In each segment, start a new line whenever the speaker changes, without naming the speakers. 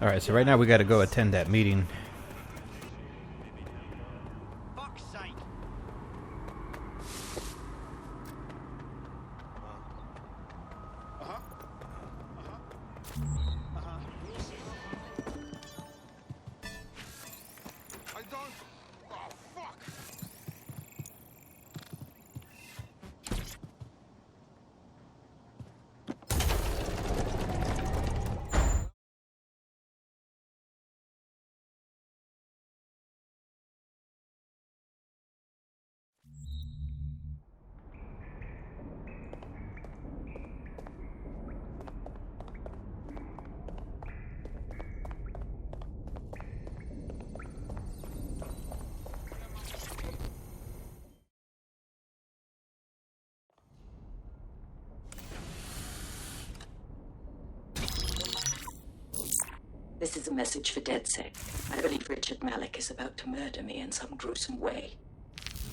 Alright, so right now we gotta go attend that meeting.
Fuck's sake.
I don't... Oh, fuck!
This is a message for DedSec. I believe Richard Malik is about to murder me in some gruesome way.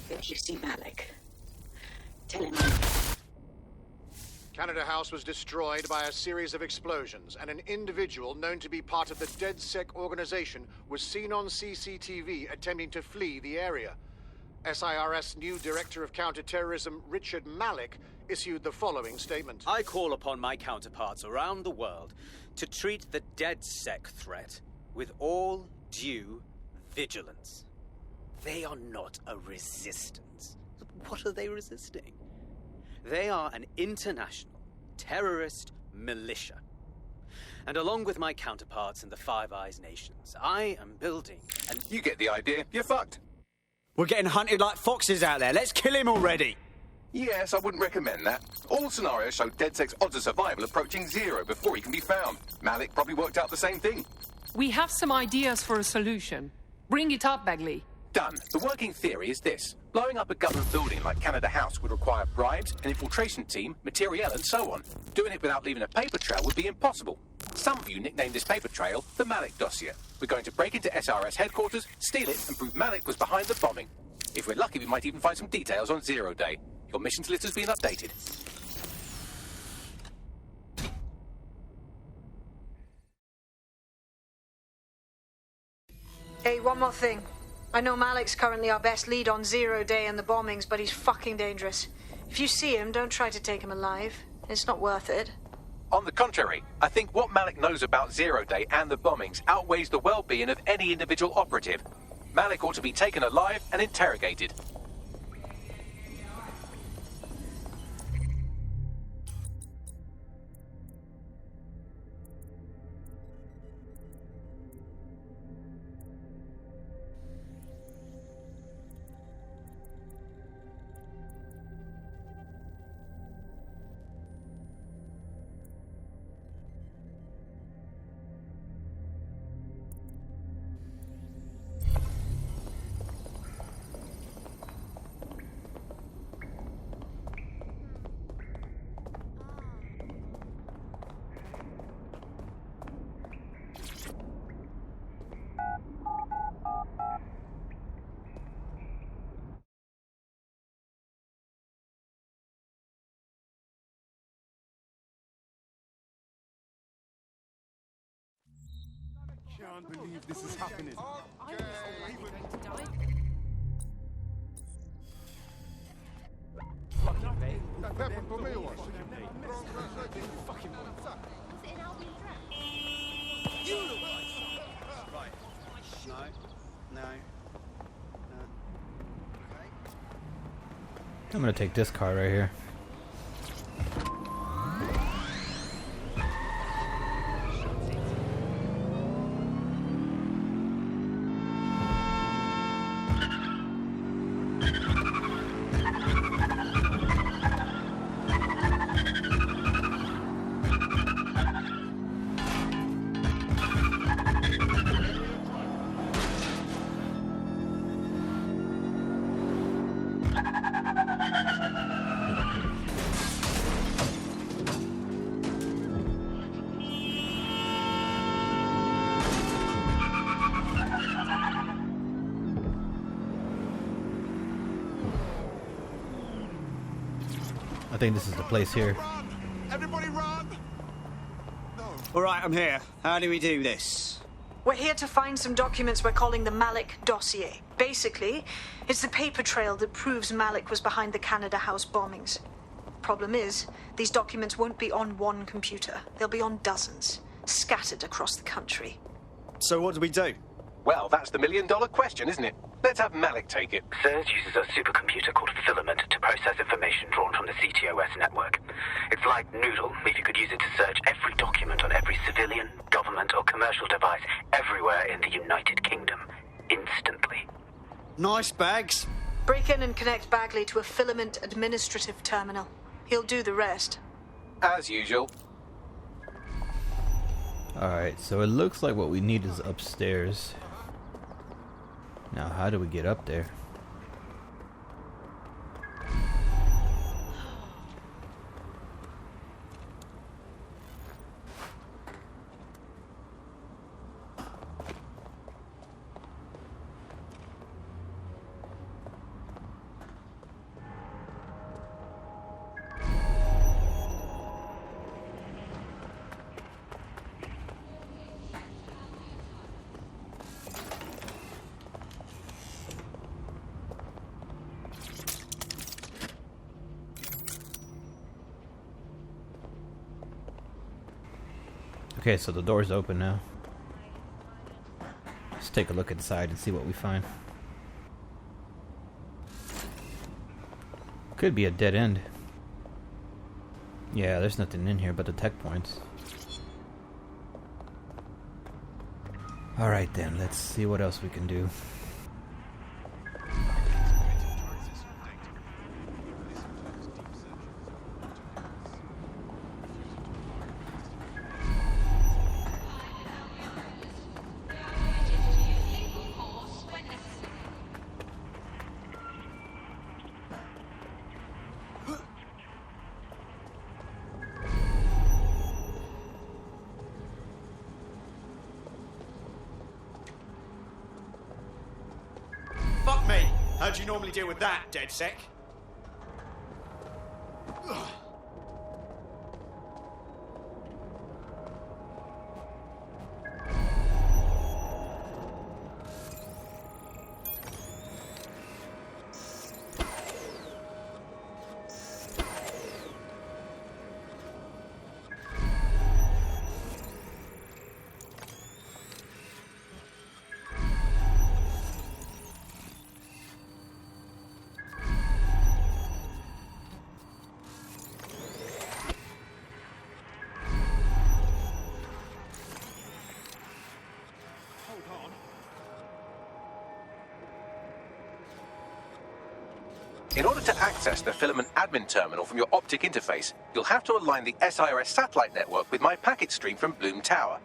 If you see Malik, tell him
Canada House was destroyed by a series of explosions, and an individual known to be part of the DedSec organization was seen on CCTV attempting to flee the area. SIRS new Director of Counterterrorism, Richard Malik, issued the following statement.
I call upon my counterparts around the world to treat the DedSec threat with all due vigilance. They are not a resistance. What are they resisting? They are an international terrorist militia. And along with my counterparts in the Five Eyes nations, I am building an...
You get the idea. You're fucked.
We're getting hunted like foxes out there. Let's kill him already.
Yes, I wouldn't recommend that. All scenarios show DedSec's odds of survival approaching 0 before he can be found. Malik probably worked out the same thing.
We have some ideas for a solution. Bring it up, Bagley.
Done. The working theory is this. Blowing up a government building like Canada House would require bribes, an infiltration team, materiel, and so on. Doing it without leaving a paper trail would be impossible. Some of you nicknamed this paper trail the Malik dossier. We're going to break into SRS headquarters, steal it, and prove Malik was behind the bombing. If we're lucky, we might even find some details on 0 Day. Your missions list has been updated.
Hey, one more thing. I know Malik's currently our best lead on 0 Day and the bombings, but he's fucking dangerous. If you see him, don't try to take him alive. It's not worth it.
On the contrary, I think what Malik knows about 0 Day and the bombings outweighs the well-being of any individual operative. Malik ought to be taken alive and interrogated.
Can't believe this is happening. That pepper for me was.
Right. No.
I'm gonna take this car right here. I think this is the place here.
Everybody run! No.
All right, I'm here. How do we do this?
We're here to find some documents we're calling the Malik dossier. Basically, it's the paper trail that proves Malik was behind the Canada House bombings. Problem is, these documents won't be on one computer. They'll be on dozens, scattered across the country.
So what do we do?
Well, that's the million-dollar question, isn't it? Let's have Malik take it.
CERS uses a supercomputer called Filament to process information drawn from the CTOS network. It's like Noodle, if you could use it to search every document on every civilian, government, or commercial device everywhere in the United Kingdom, instantly.
Nice bags.
Break in and connect Bagley to a Filament administrative terminal. He'll do the rest.
As usual.
Alright, so it looks like what we need is upstairs. Now, how do we get up there? Okay, so the door's open now. Let's take a look inside and see what we find. Could be a dead end. Yeah, there's nothing in here but the tech points. Alright then, let's see what else we can do.
Fuck me! How'd you normally deal with that, DedSec?
In order to access the Filament admin terminal from your optic interface, you'll have to align the SIRS satellite network with my packet stream from Bloom Tower.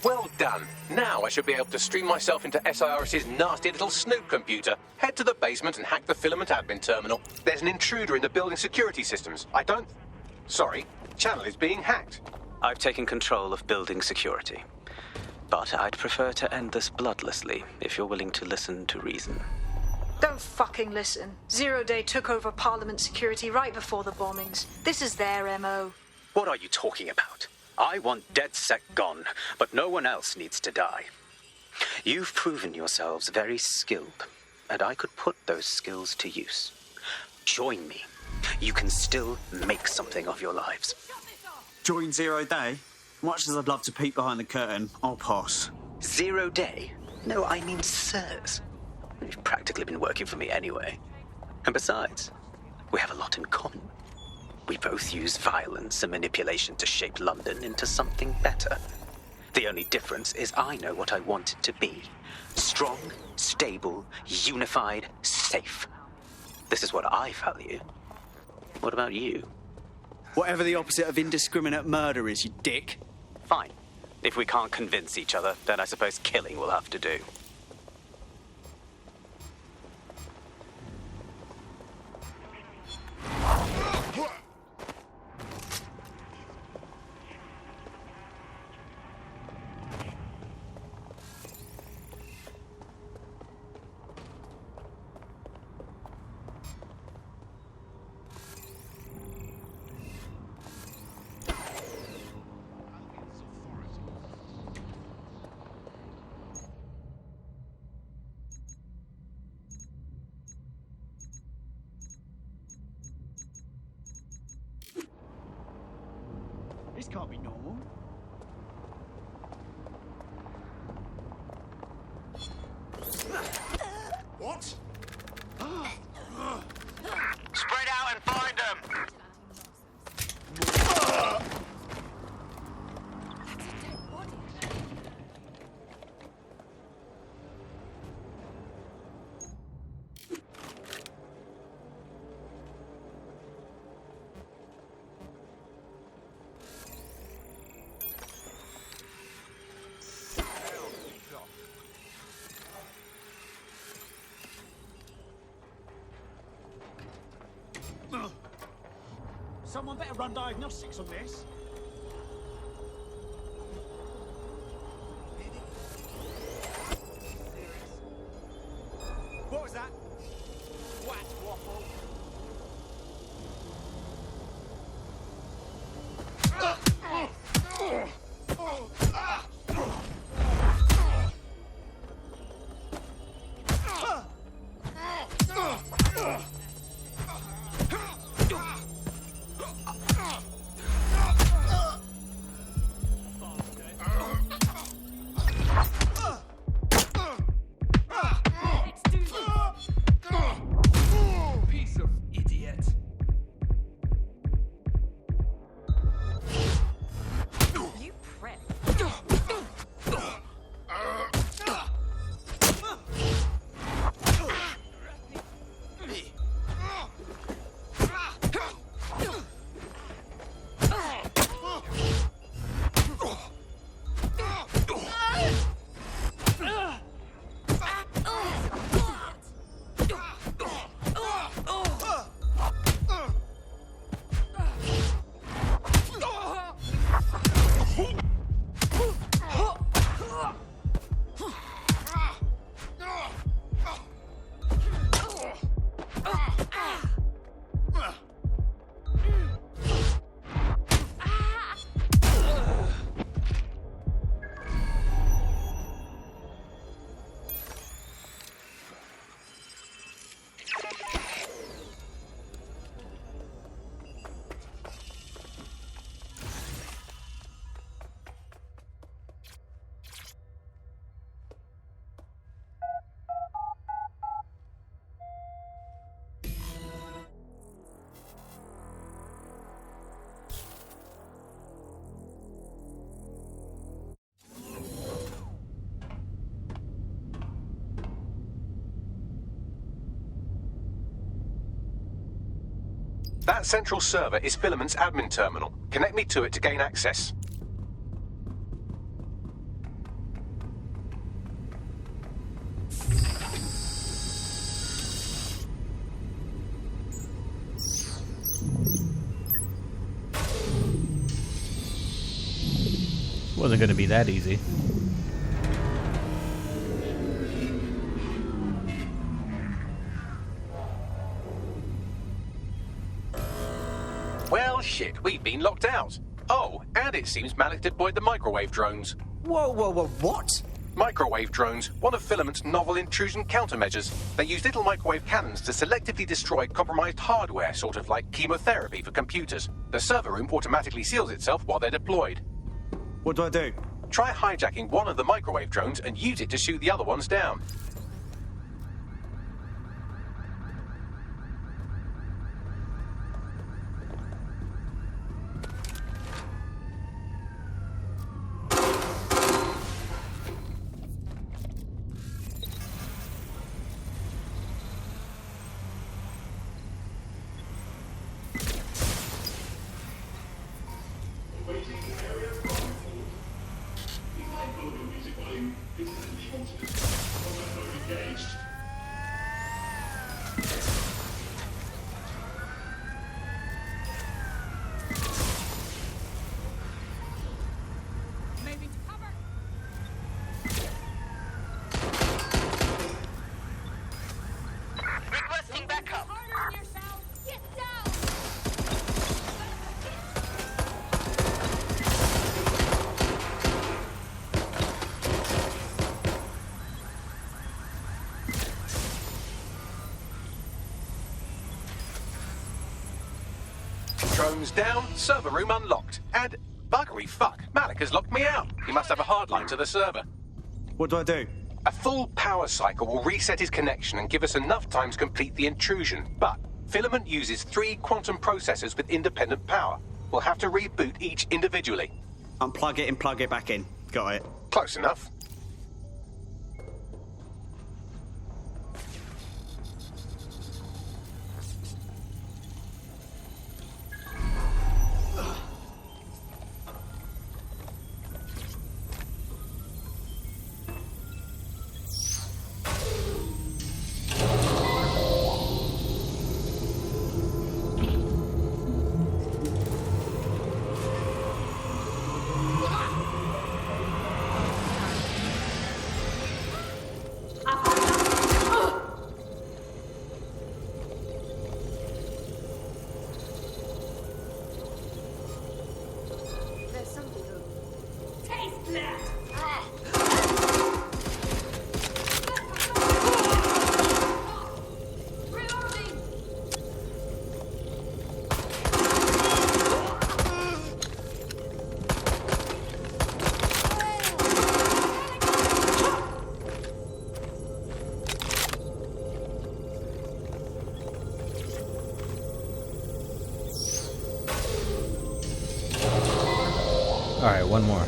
Well done. Now I should be able to stream myself into SIRS's nasty little snoop computer, head to the basement and hack the Filament admin terminal. There's an intruder in the building security systems. Sorry, channel is being hacked.
I've taken control of building security. But I'd prefer to end this bloodlessly, if you're willing to listen to reason.
Don't fucking listen. Zero Day took over Parliament security right before the bombings. This is their MO.
What are you talking about? I want DedSec gone, but no one else needs to die. You've proven yourselves very skilled, and I could put those skills to use. Join me. You can still make something of your lives.
Join Zero Day? Much as I'd love to peek behind the curtain, I'll pass.
Zero Day? No, I mean CERS. You've practically been working for me anyway. And besides, we have a lot in common. We both use violence and manipulation to shape London into something better. The only difference is I know what I want it to be. Strong, stable, unified, safe. This is what I value. What about you?
Whatever the opposite of indiscriminate murder is, you dick.
Fine. If we can't convince each other, then I suppose killing will have to do.
This can't be normal.
What?
Spread out and find them!
Someone better run diagnostics on this. What was that? What waffle?
Piece of idiot.
You prick.
That central server is Filament's admin terminal. Connect me to it to gain access.
Wasn't gonna be that easy.
Well, shit, we've been locked out. Oh, and it seems Malik deployed the microwave drones.
Whoa, what?
Microwave drones, one of Filament's novel intrusion countermeasures. They use little microwave cannons to selectively destroy compromised hardware, sort of like chemotherapy for computers. The server room automatically seals itself while they're deployed.
What do I do?
Try hijacking one of the microwave drones and use it to shoot the other ones down.
Requesting backup.
Drones down, server room unlocked. And Buggery fuck. Malik has locked me out. He must have a hard line to the server.
What do I do?
A full power cycle will reset his connection and give us enough time to complete the intrusion. But Filament uses 3 quantum processors with independent power. We'll have to reboot each individually.
Unplug it and plug it back in. Got it.
Close enough.
Alright, one more.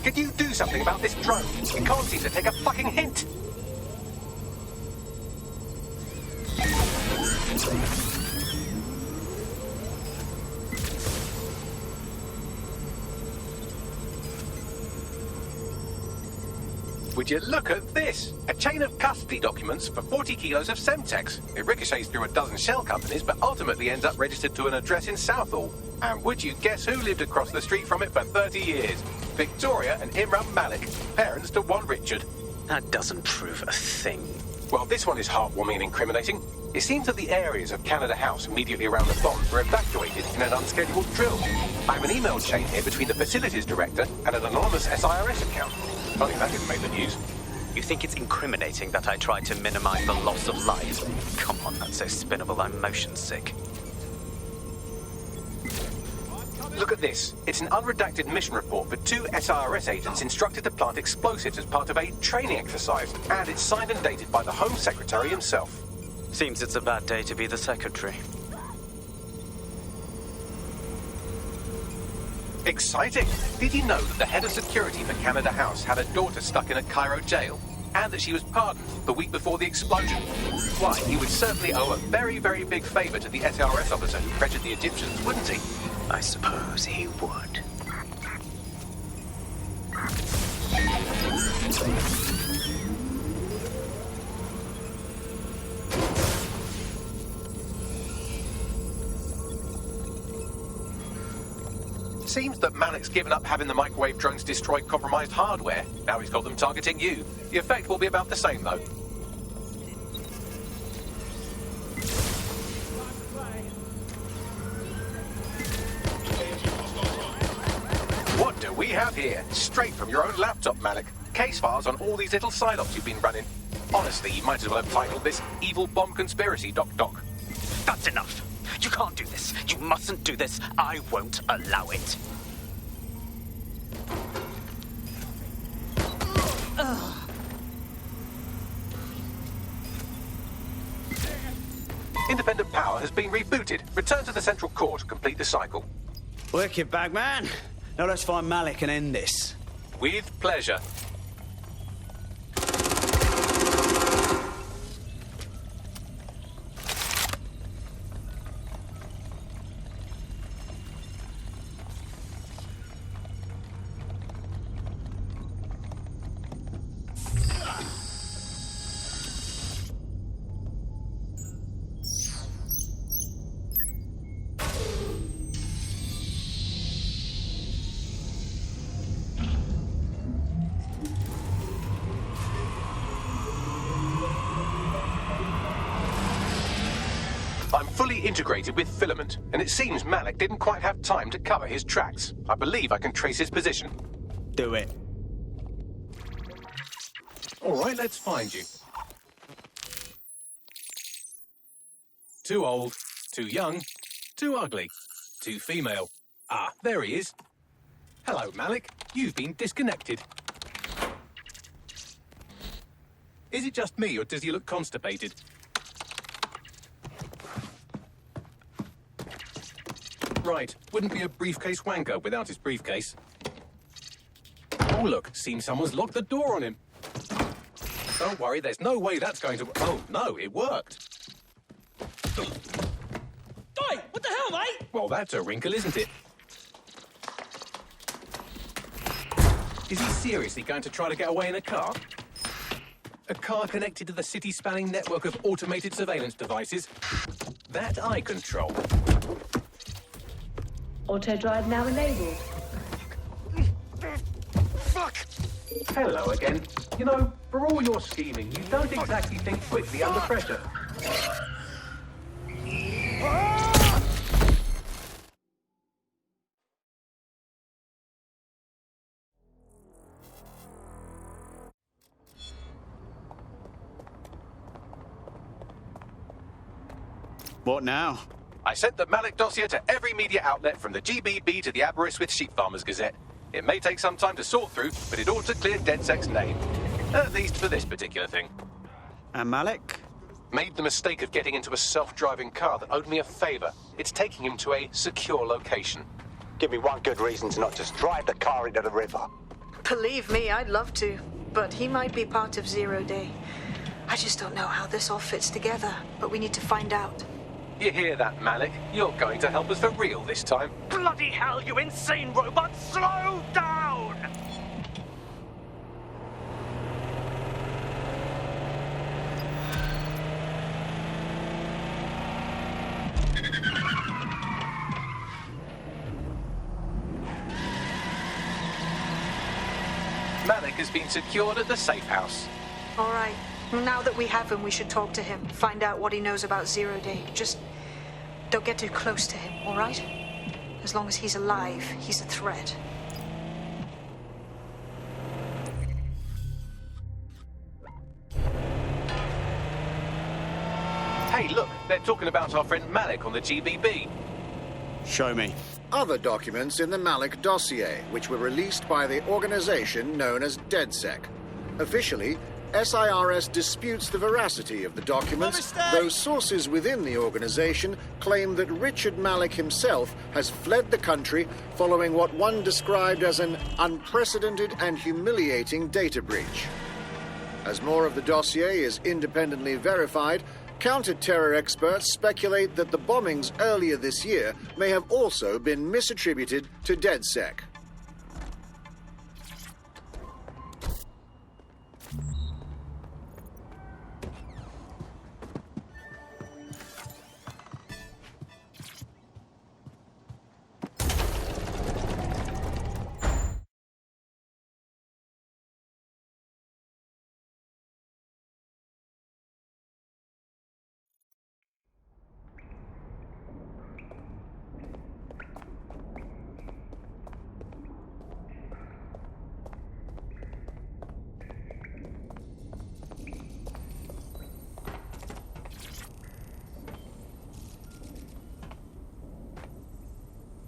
Could you do something about this drone? It can't seem to take a fucking hint. Would you look at this? A chain of custody documents for 40 kilos of Semtex. It ricochets through a dozen shell companies, but ultimately ends up registered to an address in Southall. And would you guess who lived across the street from it for 30 years? Victoria and Imran Malik, parents to one Richard.
That doesn't prove a thing.
Well, this one is heartwarming and incriminating. It seems that the areas of Canada House immediately around the bombs were evacuated in an unscheduled drill. I have an email chain here between the facilities director and an anonymous SIRS account. Funny that didn't make the news.
You think it's incriminating that I tried to minimize the loss of life? Come on, that's so spinnable, I'm motion sick.
Look at this. It's an unredacted mission report for 2 SIRS agents instructed to plant explosives as part of a training exercise, and it's signed and dated by the Home Secretary himself.
Seems it's a bad day to be the secretary.
Exciting! Did you know that the head of security for Canada House had a daughter stuck in a Cairo jail? And that she was pardoned the week before the explosion? Why, he would certainly owe a very, very big favor to the SIRS officer who pressured the Egyptians, wouldn't he?
I suppose he would.
Seems that Malik's given up having the microwave drones destroy compromised hardware. Now he's got them targeting you. The effect will be about the same, though. What do we have here? Straight from your own laptop, Malik. Case files on all these little psyops you've been running. Honestly, you might as well have titled this Evil Bomb Conspiracy, Doc.
That's enough. You can't do this. You mustn't do this. I won't allow it.
Independent power has been rebooted. Return to the central core to complete the cycle.
Wicked, Bagman. Now let's find Malik and end this.
With pleasure. integrated with filament, and it seems Malik didn't quite have time to cover his tracks. I believe I can trace his position.
Do it.
All right, let's find you. Too old, too young, too ugly, too female. Ah, there he is. Hello, Malik. You've been disconnected. Is it just me, or does he look constipated? Right, wouldn't be a briefcase wanker without his briefcase. Oh, look, seems someone's locked the door on him. Don't worry, there's no way that's going to... Oh, no, it worked.
Oi, what the hell, mate?
Well, that's a wrinkle, isn't it? Is he seriously going to try to get away in a car? A car connected to the city-spanning network of automated surveillance devices? That I control.
Auto-drive now enabled.
Fuck! Hello again. You know, for all your scheming, you don't exactly think quickly under pressure.
What now?
I sent the Malik dossier to every media outlet from the GBB to the Aberystwyth Sheep Farmers Gazette. It may take some time to sort through, but it ought to clear DedSec's name. At least for this particular thing.
And Malik?
Made the mistake of getting into a self-driving car that owed me a favour. It's taking him to a secure location.
Give me one good reason to not just drive the car into the river.
Believe me, I'd love to, but he might be part of Zero Day. I just don't know how this all fits together, but we need to find out.
You hear that, Malik? You're going to help us for real this time.
Bloody hell, you insane robot! Slow down!
Malik has been secured at the safe house.
All right. Now that we have him, we should talk to him. Find out what he knows about Zero Day. Just don't get too close to him, all right? As long as he's alive, he's a threat.
Hey, look, they're talking about our friend Malik on the GBB.
Show me.
Other documents in the Malik dossier, which were released by the organization known as DedSec. Officially, SIRS disputes the veracity of the documents, though sources within the organization claim that Richard Malik himself has fled the country following what one described as an unprecedented and humiliating data breach. As more of the dossier is independently verified, counter-terror experts speculate that the bombings earlier this year may have also been misattributed to DedSec.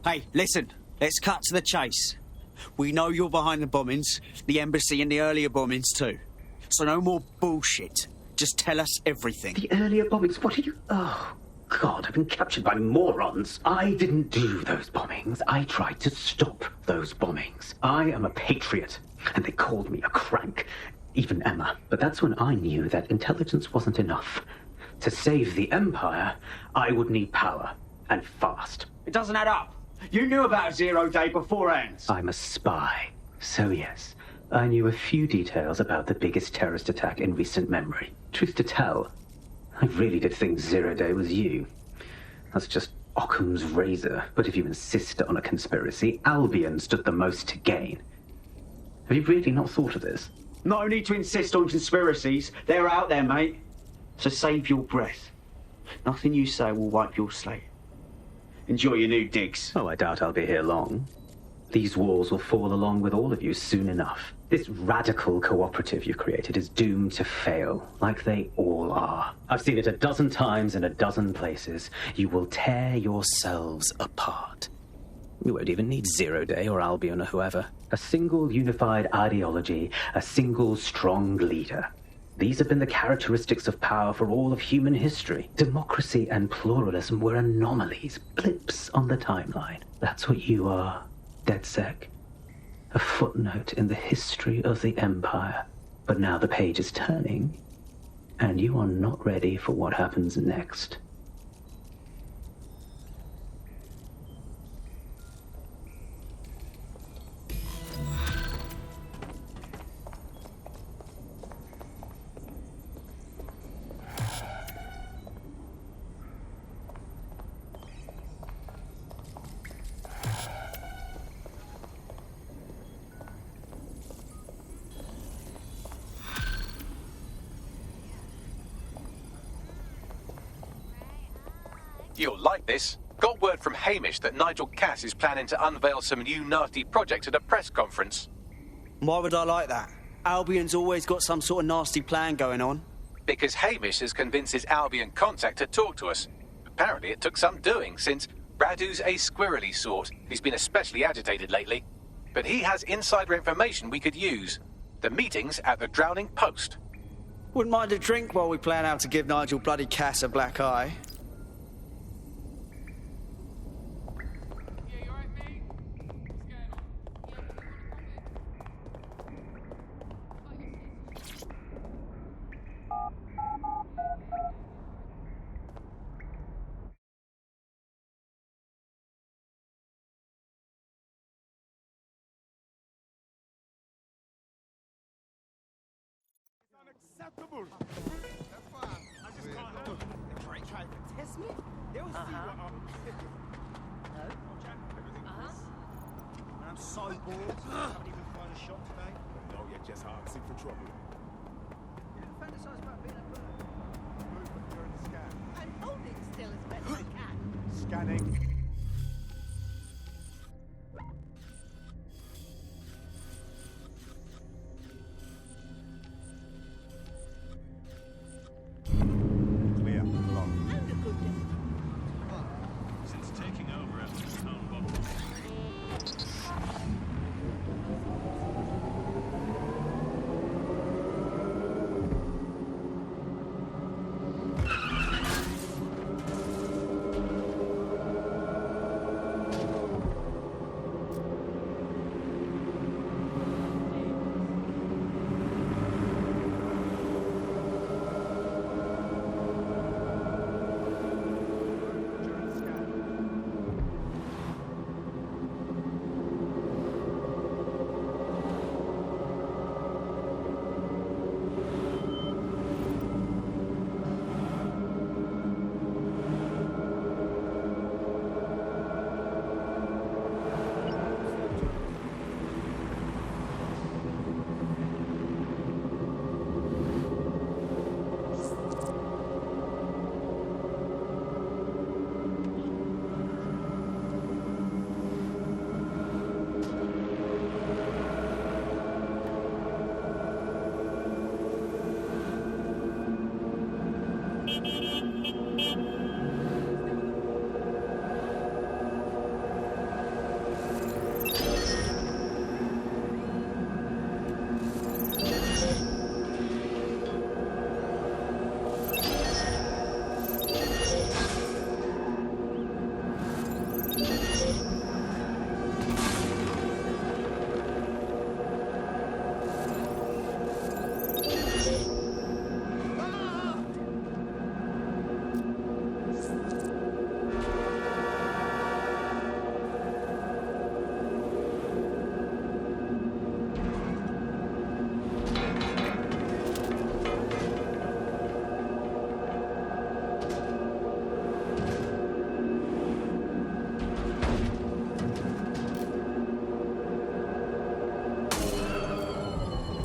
Hey, listen. Let's cut to the chase. We know you're behind the bombings, the embassy and the earlier bombings too. So no more bullshit. Just tell us everything.
The earlier bombings? What are you... Oh, God, I've been captured by morons. I didn't do those bombings. I tried to stop those bombings. I am a patriot, and they called me a crank. Even Emma. But that's when I knew that intelligence wasn't enough. To save the Empire, I would need power, and fast.
It doesn't add up. You knew about Zero Day beforehand.
I'm a spy. So yes, I knew a few details about the biggest terrorist attack in recent memory. Truth to tell, I really did think Zero Day was you. That's just Occam's razor. But if you insist on a conspiracy, Albion stood the most to gain. Have you really not thought of this?
No need to insist on conspiracies. They're out there, mate. So save your breath. Nothing you say will wipe your slate. Enjoy your new digs.
Oh, I doubt I'll be here long. These walls will fall along with all of you soon enough. This radical cooperative you created is doomed to fail, like they all are. I've seen it a dozen times in a dozen places. You will tear yourselves apart. You won't even need Zero Day or Albion or whoever. A single unified ideology, a single strong leader. These have been the characteristics of power for all of human history. Democracy and pluralism were anomalies, blips on the timeline. That's what you are, DedSec. A footnote in the history of the Empire. But now the page is turning, and you are not ready for what happens next.
You'll like this. Got word from Hamish that Nigel Cass is planning to unveil some new nasty project at a press conference.
Why would I like that? Albion's always got some sort of nasty plan going on.
Because Hamish has convinced his Albion contact to talk to us. Apparently it took some doing, since Radu's a squirrely sort. He's been especially agitated lately. But he has insider information we could use. The meeting's at the Drowning Post.
Wouldn't mind a drink while we plan how to give Nigel bloody Cass a black eye.
Unacceptable! I just can't handle it. Try to test me? They'll see what I'm... No? Everything I'm so bored. Haven't even fired a shot today. No, you're just asking for trouble. You didn't fantasize about being a bird. Movement during the scan.
I'm holding still as best I can.
Scanning.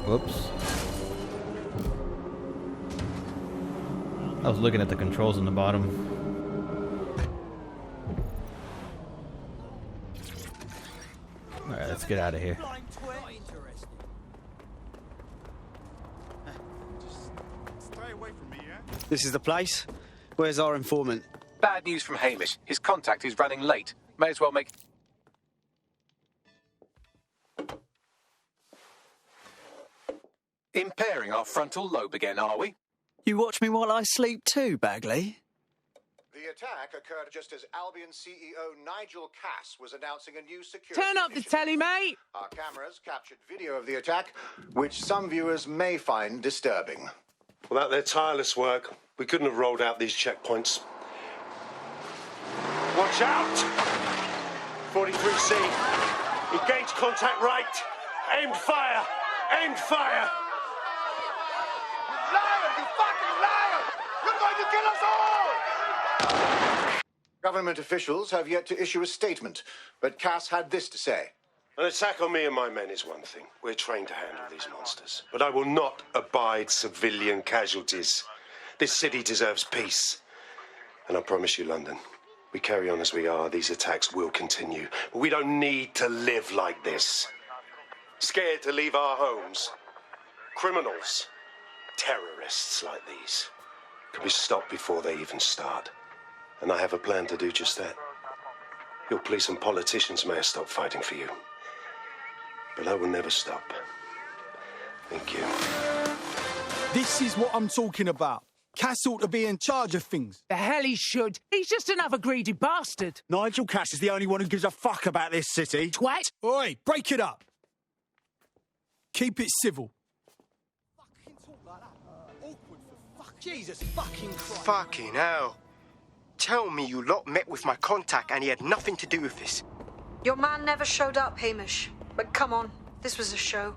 Whoops. I was looking at the controls on the bottom. Alright, let's get out of here.
This is the place? Where's our informant?
Bad news from Hamish. His contact is running late. May as well make... Impairing our frontal lobe again, are we?
You watch me while I sleep too, Bagley?
The attack occurred just as Albion CEO Nigel Cass was announcing a new security
Turn up the telly, mate!
Our cameras captured video of the attack, which some viewers may find disturbing.
Without their tireless work, we couldn't have rolled out these checkpoints. Watch out! 43C. Engage contact right. Aimed fire. Aimed fire.
Liar! You fucking liar! You're going to kill us all! Government officials have yet to issue a statement, but Cass had this to say.
An attack on me and my men is one thing. We're trained to handle these monsters. But I will not abide civilian casualties. This city deserves peace. And I promise you, London, we carry on as we are, these attacks will continue. But we don't need to live like this. Scared to leave our homes. Criminals, terrorists like these, can be stopped before they even start. And I have a plan to do just that. Your police and politicians may have stopped fighting for you. But I will never stop. Thank you.
This is what I'm talking about. Cass ought to be in charge of things.
The hell he should. He's just another greedy bastard.
Nigel Cass is the only one who gives a fuck about this city.
Twat!
Oi, break it up. Keep it civil.
Jesus fucking Christ. Fucking hell. Tell me you lot met with my contact and he had nothing to do with this.
Your man never showed up, Hamish. But come on, this was a show.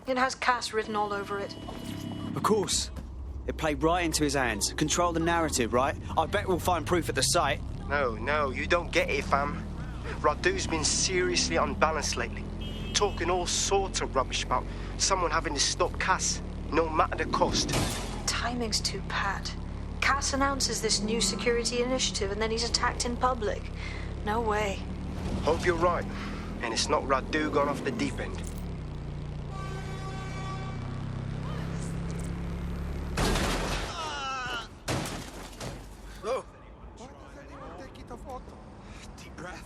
It has Cass written all over it.
Of course. It played right into his hands. Control the narrative, right? I bet we'll find proof at the site.
No, you don't get it, fam. Radu's been seriously unbalanced lately. Talking all sorts of rubbish about someone having to stop Cass, no matter the cost.
Timing's too pat. Cass announces this new security initiative and then he's attacked in public. No way.
Hope you're right. And it's not Radu gone off the deep end.
Oh. Deep breath.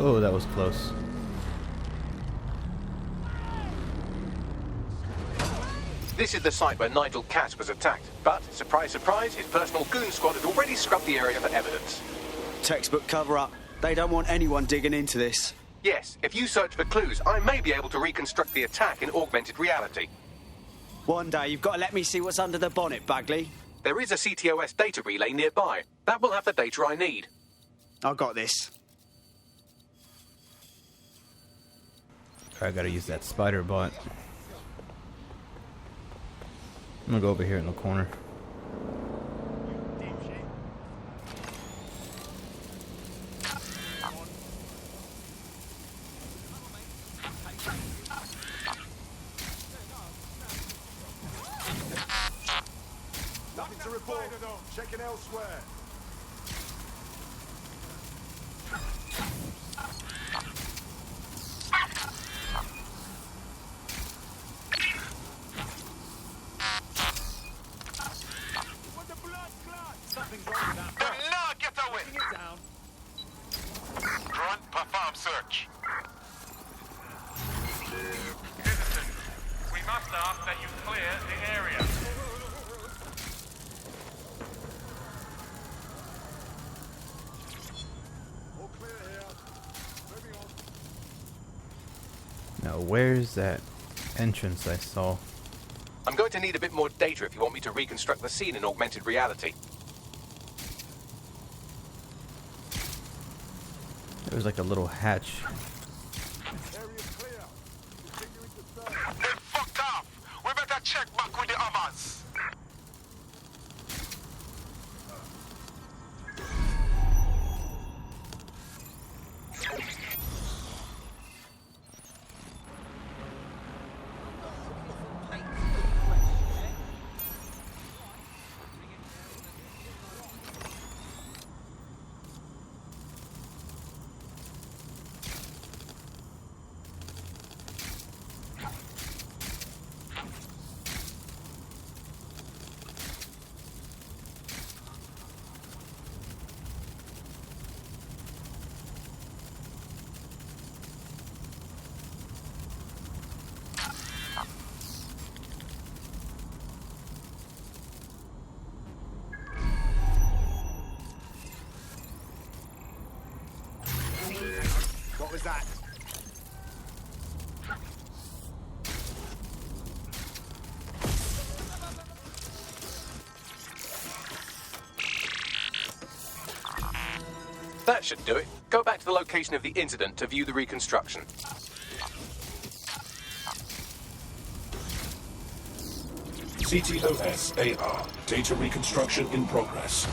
Oh, that was close.
This is the site where Nigel Cass was attacked. But, surprise, surprise, his personal goon squad had already scrubbed the area for evidence.
Textbook cover-up. They don't want anyone digging into this.
Yes, if you search for clues, I may be able to reconstruct the attack in augmented reality.
One day, you've got to let me see what's under the bonnet, Bagley.
There is a CTOS data relay nearby. That will have the data I need.
I got this.
I gotta use that spider bot. I'm gonna go over here in the corner.
Nothing to report. Checking elsewhere.
Drone, perform search.
Citizens, we must ask that you clear the area.
All clear here. Moving on.
Now, where's that entrance I saw?
I'm going to need a bit more data if you want me to reconstruct the scene in augmented reality.
There was like a little hatch.
They fucked off. We better check back with the other
That should do it. Go back to the location of the incident to view the reconstruction.
CTOS AR. Data reconstruction in progress.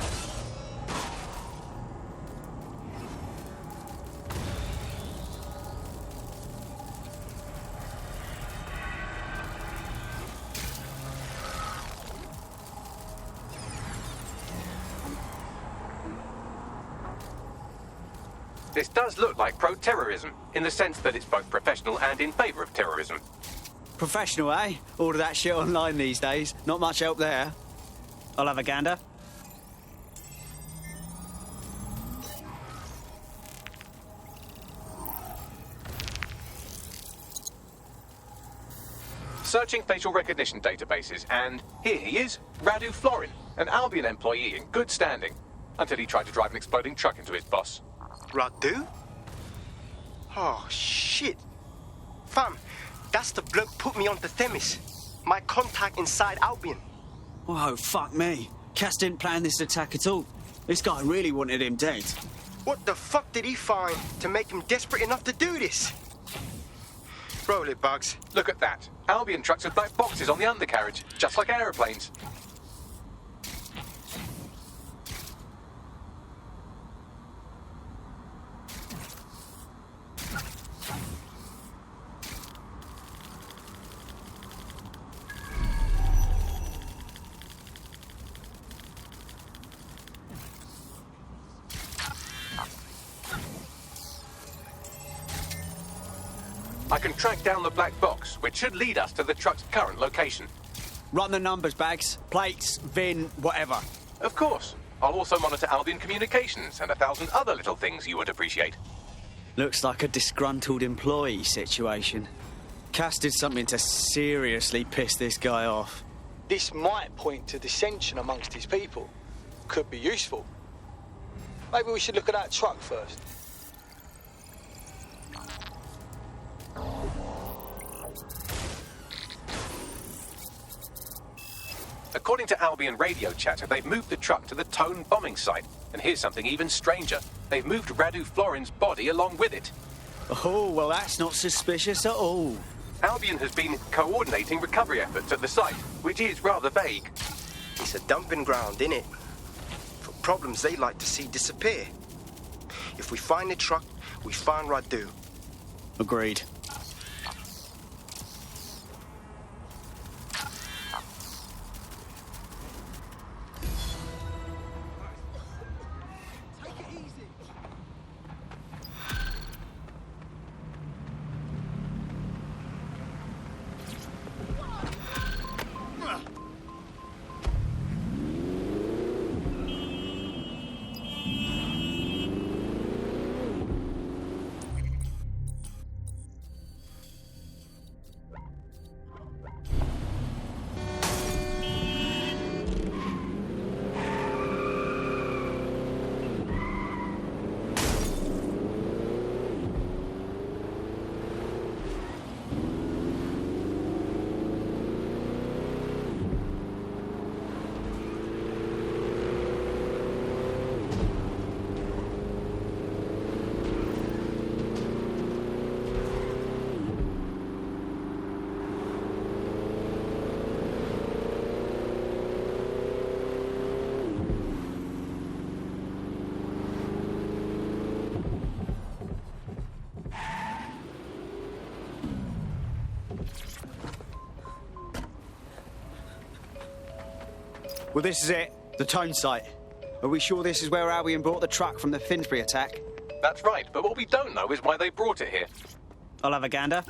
This does look like pro-terrorism, in the sense that it's both professional and in favour of terrorism.
Professional, eh? All of that shit online these days. Not much help there. I'll have a gander.
Searching facial recognition databases, and here he is, Radu Florin, an Albion employee in good standing, until he tried to drive an exploding truck into his boss.
Radu? Oh, shit. Fam, that's the bloke put me onto Themis. My contact inside Albion.
Oh, fuck me. Cass didn't plan this attack at all. This guy really wanted him dead.
What the fuck did he find to make him desperate enough to do this? Roll it, Bugs.
Look at that. Albion trucks with black boxes on the undercarriage, just like aeroplanes. I can track down the black box, which should lead us to the truck's current location.
Run the numbers, Bags. Plates, VIN, whatever.
Of course. I'll also monitor Albion communications and 1,000 other little things you would appreciate.
Looks like a disgruntled employee situation. Cass did something to seriously piss this guy off.
This might point to dissension amongst his people. Could be useful. Maybe we should look at that truck first.
According to Albion radio chatter, they've moved the truck to the Tone bombing site. And here's something even stranger. They've moved Radu Florin's body along with it.
Oh, well, that's not suspicious at all.
Albion has been coordinating recovery efforts at the site, which is rather vague.
It's a dumping ground, innit? For problems they like to see disappear. If we find the truck, we find Radu.
Agreed. Well, this is it. The Tone site. Are we sure this is where Albion brought the truck from the Finsbury attack?
That's right, but what we don't know is why they brought it here.
I'll have a gander.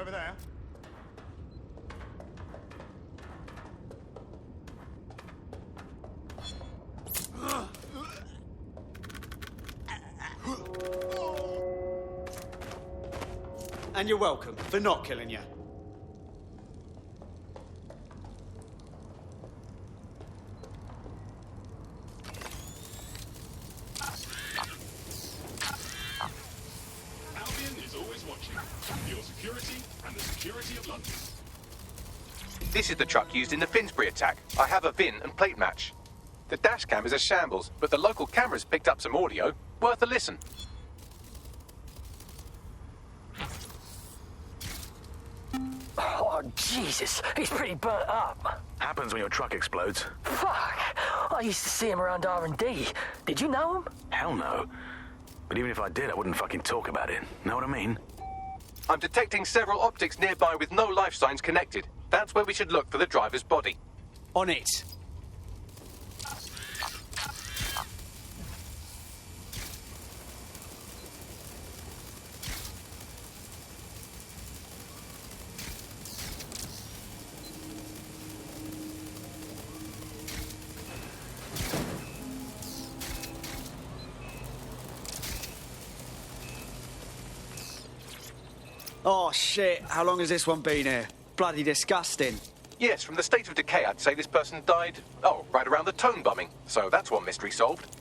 over there.
And you're welcome for not killing you.
Albion is always watching. Your security and the security of London.
This is the truck used in the Finsbury attack. I have a VIN and plate match. The dash cam is a shambles, but the local cameras picked up some audio. Worth a listen.
Oh, Jesus, he's pretty burnt up.
Happens when your truck explodes.
Fuck, I used to see him around R&D. Did you know him?
Hell no. But even if I did, I wouldn't fucking talk about it. Know what I mean?
I'm detecting several optics nearby with no life signs connected. That's where we should look for the driver's body.
On it. Oh, shit. How long has this one been here? Bloody disgusting.
Yes, from the state of decay, I'd say this person died, right around the Tone bombing. So that's one mystery solved.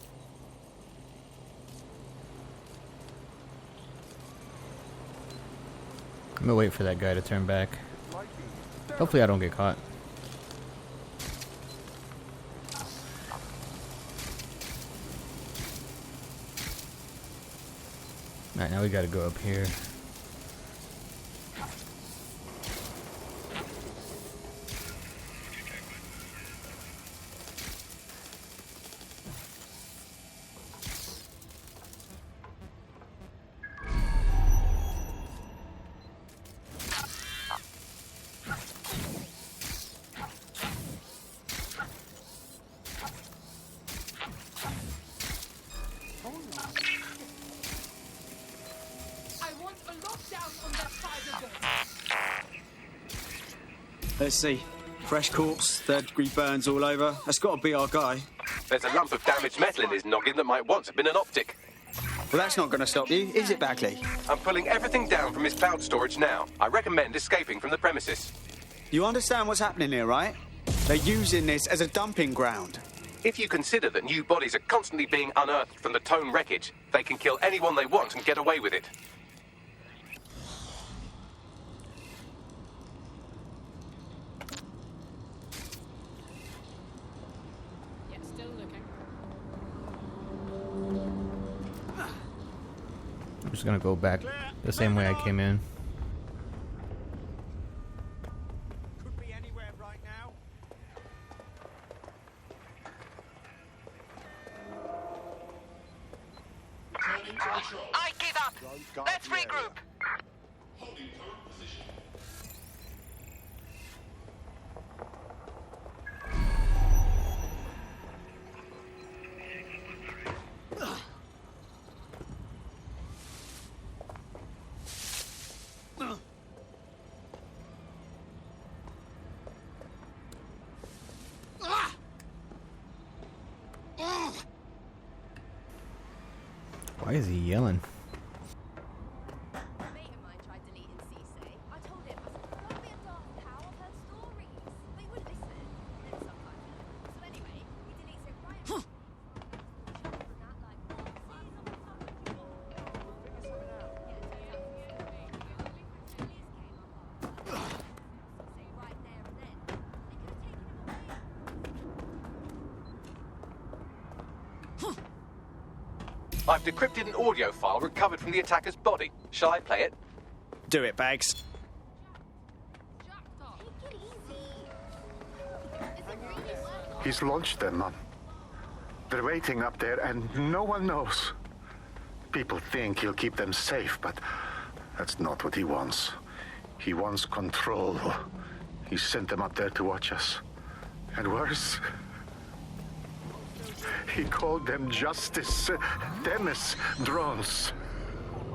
I'm gonna wait for that guy to turn back. Hopefully I don't get caught. Alright, now we gotta go up here.
Let's see. Fresh corpse, third-degree burns all over. That's got to be our guy.
There's a lump of damaged metal in his noggin that might once have been an optic.
Well, that's not going to stop you, is it, Bagley?
I'm pulling everything down from his cloud storage now. I recommend escaping from the premises.
You understand what's happening here, right? They're using this as a dumping ground.
If you consider that new bodies are constantly being unearthed from the Tone wreckage, they can kill anyone they want and get away with it.
I'm just gonna go back the same way I came in.
Could be anywhere right now.
I give up. Let's regroup.
Why is he yelling?
I've decrypted an audio file recovered from the attacker's body. Shall I play it?
Do it, Bags.
He's launched them, Mum. They're waiting up there and no one knows. People think he'll keep them safe, but that's not what he wants. He wants control. He sent them up there to watch us. And worse, he called them Justice Demis drones.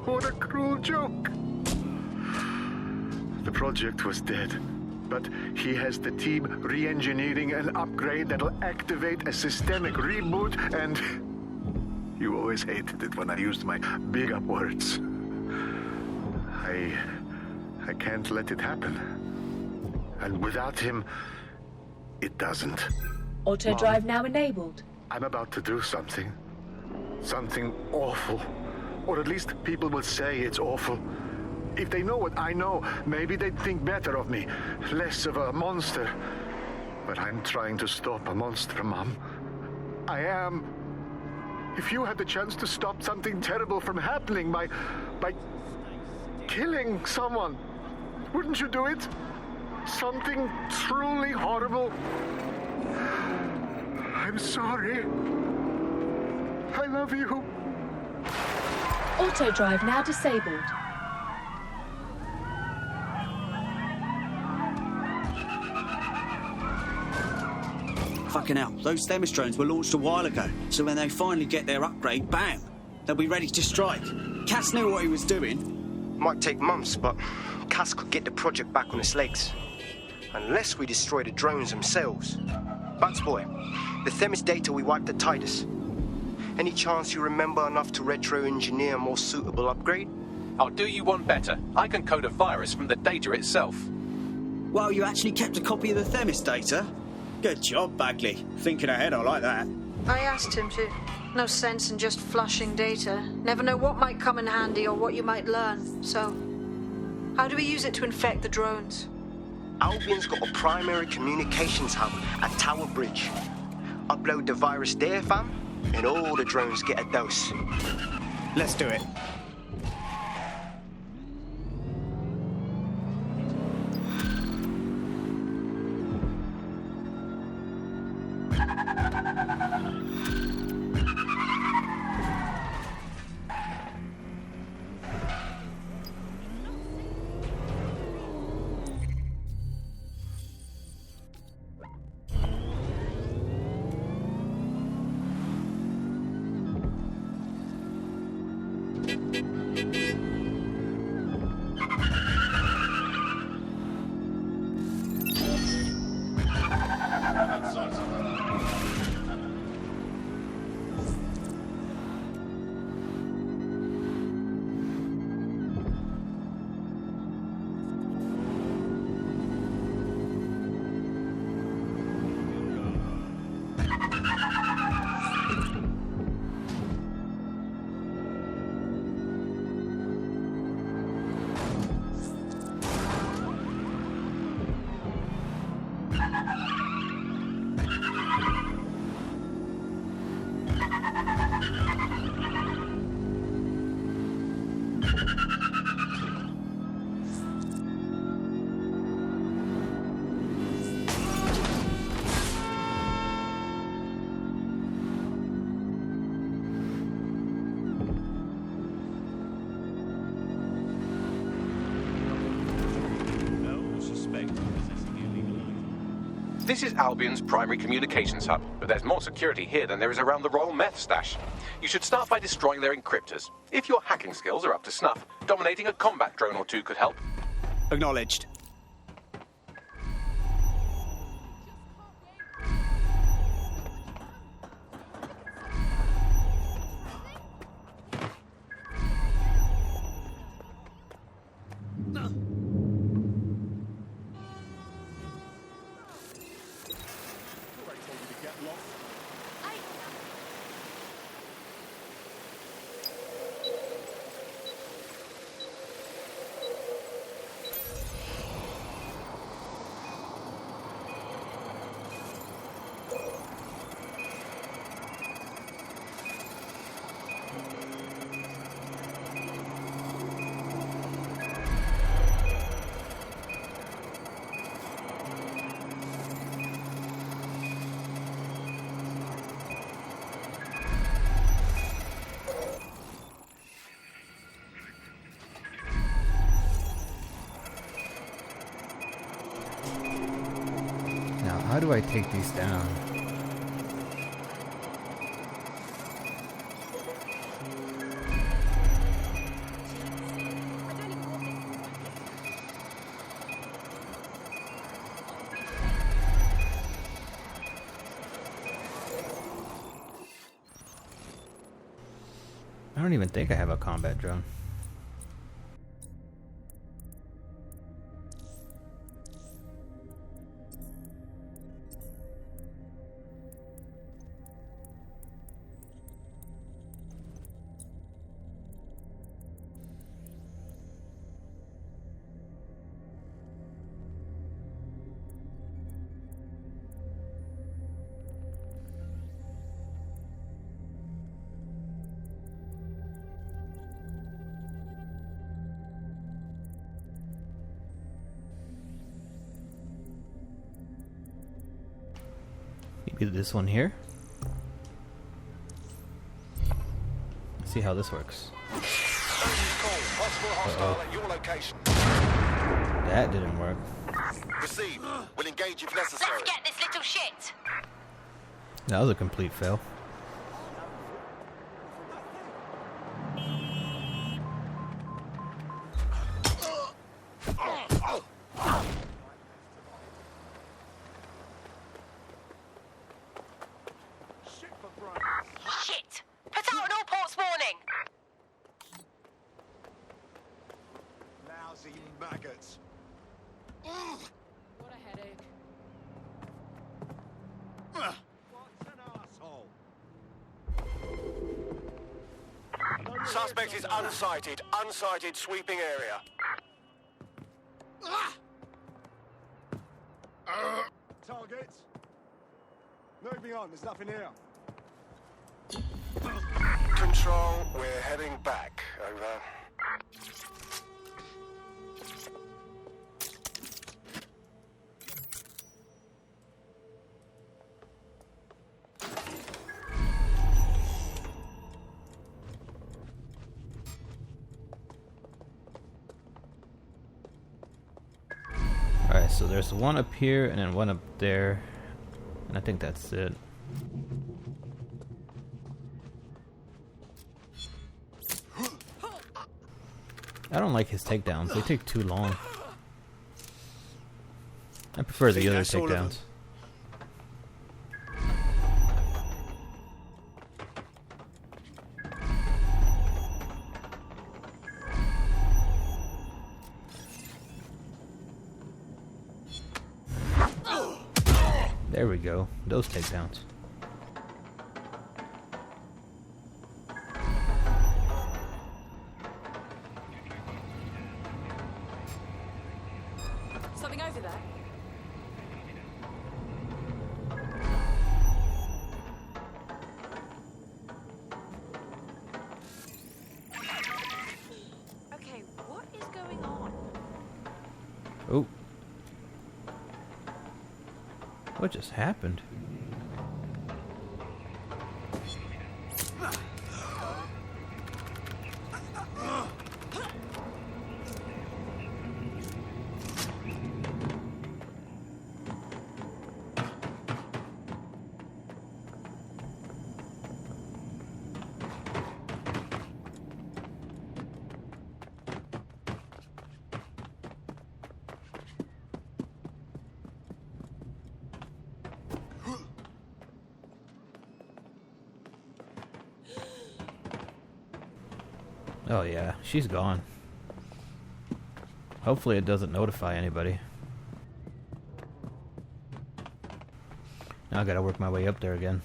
What a cruel joke. The project was dead. But he has the team re-engineering an upgrade that'll activate a systemic reboot, and you always hated it when I used my big up words. I can't let it happen. And without him, it doesn't.
Auto drive now enabled.
I'm about to do something. Something awful. Or at least people will say it's awful. If they know what I know, maybe they'd think better of me. Less of a monster. But I'm trying to stop a monster, Mom. I am. If you had the chance to stop something terrible from happening by killing someone, wouldn't you do it? Something truly horrible. I'm sorry. I love you.
Auto drive now disabled.
Fucking hell, those Themis drones were launched a while ago, so when they finally get their upgrade, bam, they'll be ready to strike. Cass knew what he was doing.
Might take months, but Cass could get the project back on its legs. Unless we destroy the drones themselves. Bats boy, the Themis data we wiped at Titus. Any chance you remember enough to retro-engineer a more suitable upgrade?
I'll do you one better. I can code a virus from the data itself.
Well, you actually kept a copy of the Themis data? Good job, Bagley. Thinking ahead, I like that.
I asked him to. No sense in just flushing data. Never know what might come in handy or what you might learn. So, how do we use it to infect the drones?
Albion's got a primary communications hub at Tower Bridge. Upload the virus there, fam, and all the drones get a dose.
Let's do it.
This is Albion's primary communications hub, but there's more security here than there is around the Royal Meth stash. You should start by destroying their encryptors. If your hacking skills are up to snuff, dominating a combat drone or two could help.
Acknowledged.
How do I take these down? don't even think I have a combat drone. Maybe this one here? Let's see how this works. That didn't work.
Receive. We'll engage if necessary.
Let's get this little shit.
That was a complete fail.
Shit! Put out an all ports warning.
Lousy maggots.
What a headache.
What's an arsehole? Suspect is unsighted. Unsighted sweeping area.
Targets. Moving on, there's nothing here.
Control, we're heading back. Over.
Alright, so there's one up here and then one up there. And I think that's it. I don't like his takedowns. They take too long. I prefer the other takedowns. There we go. Those takedowns.
Something over there. Okay, what is going on?
Oh. What just happened? Oh yeah, she's gone. Hopefully it doesn't notify anybody. Now I gotta work my way up there again.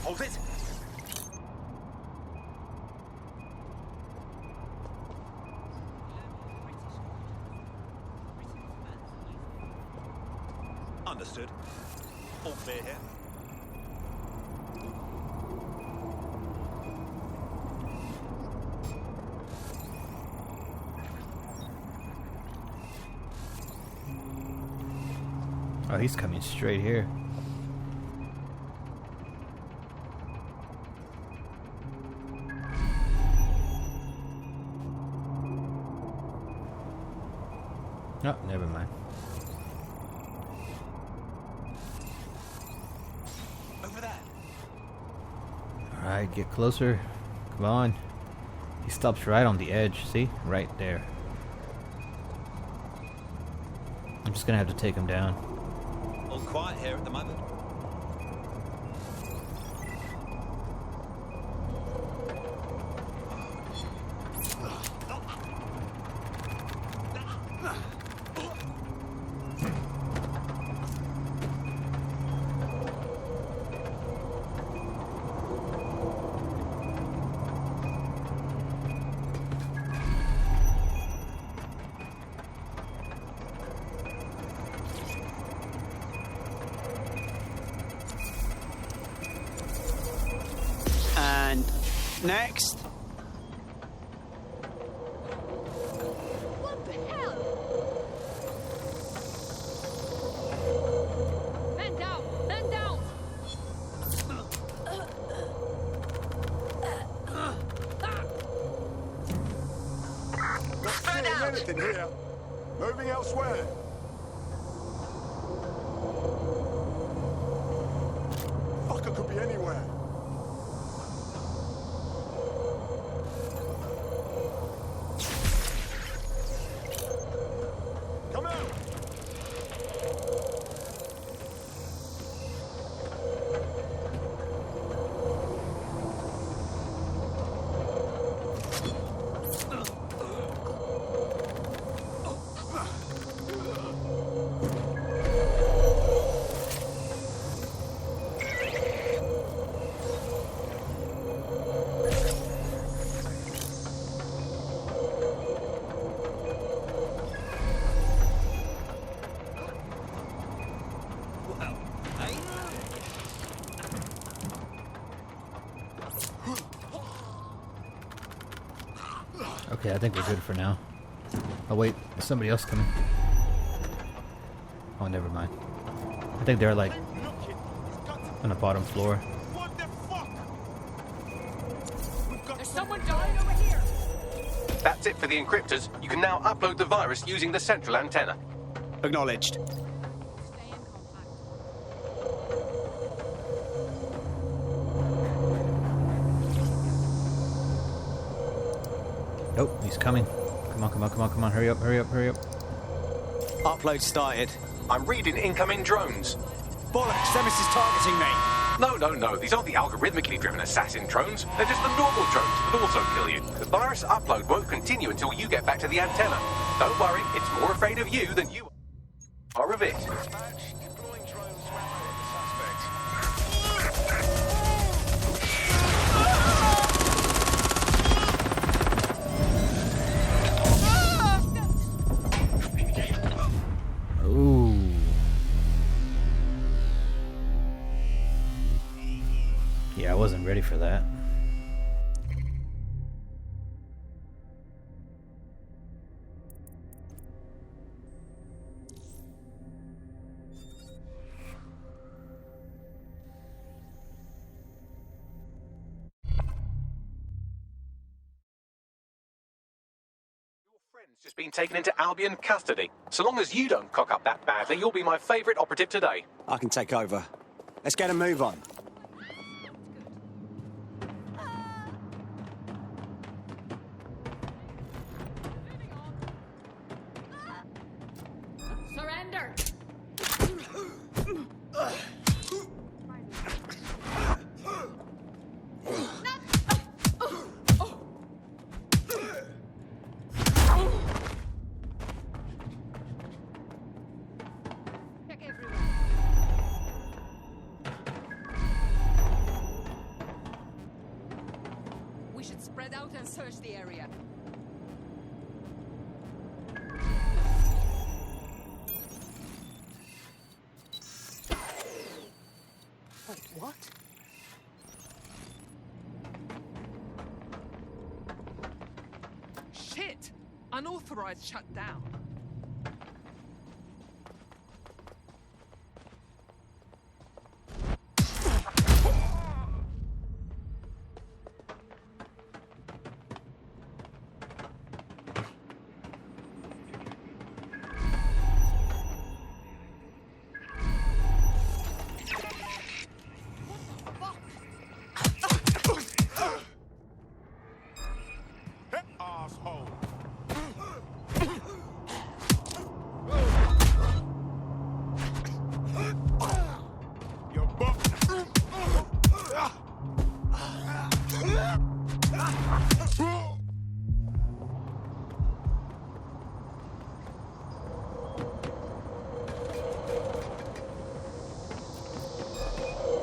Hold it.
Understood. All clear here.
Oh, he's coming straight here. Oh, never mind.
Over there.
Alright, get closer. Come on. He stops right on the edge, see? Right there. I'm just gonna have to take him down.
All quiet here at the moment.
And next.
What the hell? Man down! Man down!
Not seeing anything here. Moving elsewhere. Fucker could be anywhere. Come out!
Okay, I think we're good for now. Oh wait, there's somebody else coming. Oh, never mind. I think they're like on the bottom floor.
There's someone dying over here!
That's it for the encryptors. You can now upload the virus using the central antenna.
Acknowledged.
Oh, he's coming. Come on, come on, come on, come on. Hurry up, hurry up, hurry up.
Upload started.
I'm reading incoming drones.
Bollocks, Themis is targeting me.
No. These aren't the algorithmically driven assassin drones. They're just the normal drones that also kill you. The virus upload won't continue until you get back to the antenna. Don't worry, it's more afraid of you than you are of it.
Ooh. Yeah, I wasn't ready for that.
Just been taken into Albion custody. So long as you don't cock up that badly, you'll be my favourite operative today.
I can take over. Let's get a move on.
Surrender! We should spread out and search the area.
Wait, what?
Shit! Unauthorized shutdown.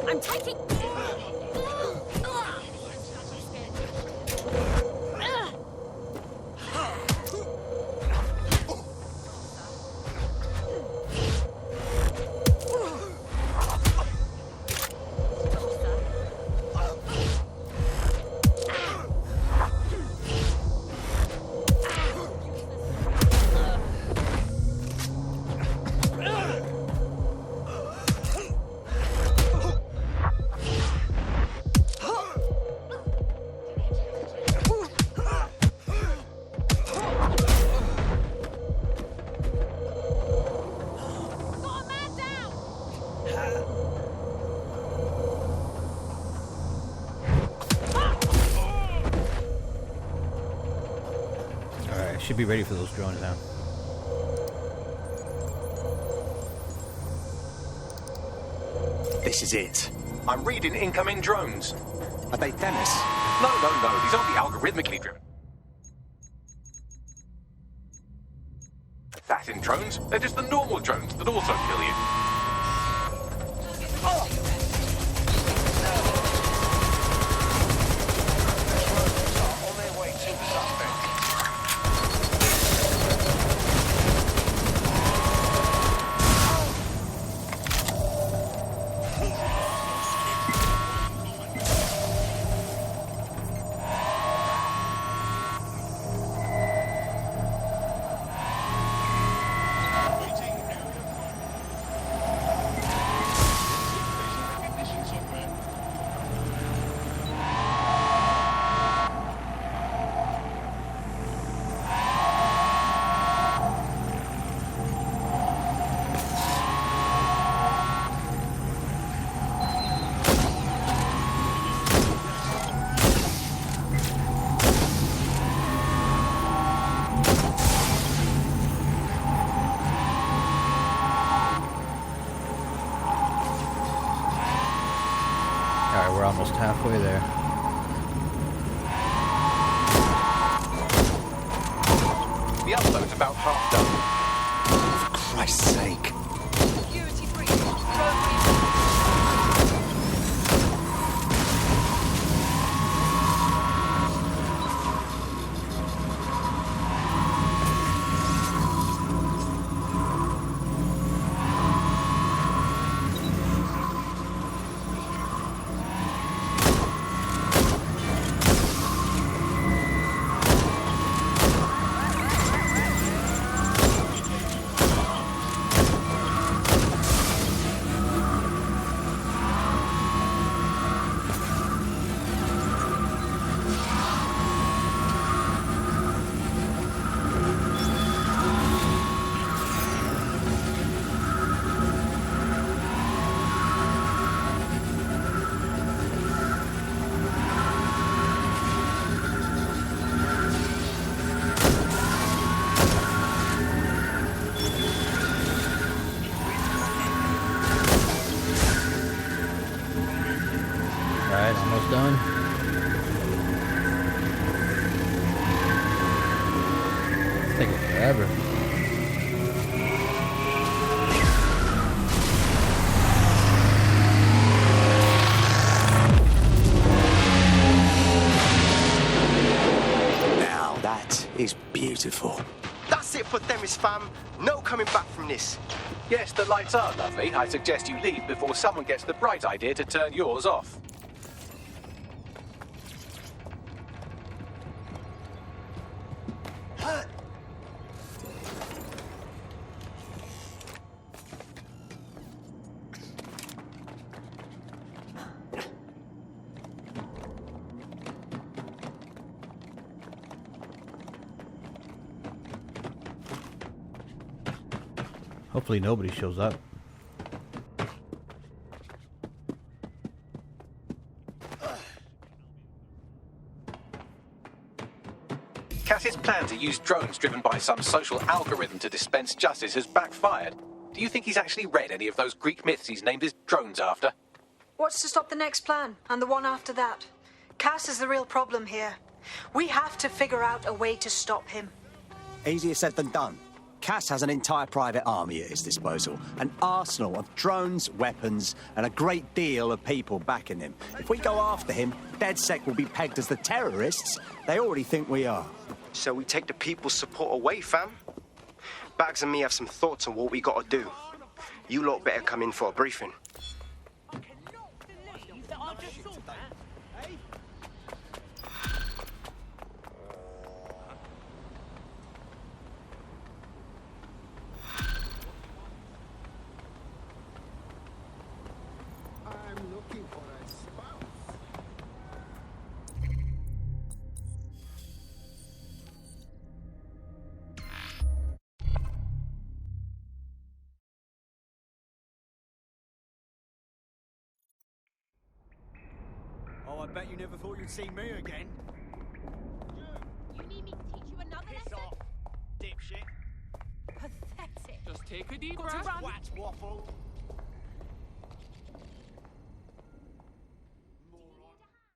I'm taking...
Should be ready for those drones now.
This is it.
I'm reading incoming drones.
Are they Themis?
No. These aren't the algorithmically driven. Assassin drones? They're just the normal drones that also kill you.
On their way to the suspect.
Alright, we're almost halfway there.
The upload's about half done.
For Christ's sake.
Security breach. Drone
Alright, almost done. It's taking forever.
Now that is beautiful.
That's it for Themis, fam. No coming back from this.
Yes, the lights are lovely. I suggest you leave before someone gets the bright idea to turn yours off.
Hopefully nobody shows up.
Cass's plan to use drones driven by some social algorithm to dispense justice has backfired. Do you think he's actually read any of those Greek myths he's named his drones after?
What's to stop the next plan and the one after that? Cass is the real problem here. We have to figure out a way to stop him.
Easier said than done.
Cass has an entire private army at his disposal, an arsenal of drones, weapons, and a great deal of people backing him. If we go after him, DedSec will be pegged as the terrorists they already think we are.
So we take the people's support away, fam? Bags and me have some thoughts on what we gotta do. You lot better come in for a briefing.
Oh, I bet you never thought you'd see me again.
You need me to teach you another lesson?
Dipshit.
Pathetic.
Just take a deep
Got to
breath.
run.
Wax waffle.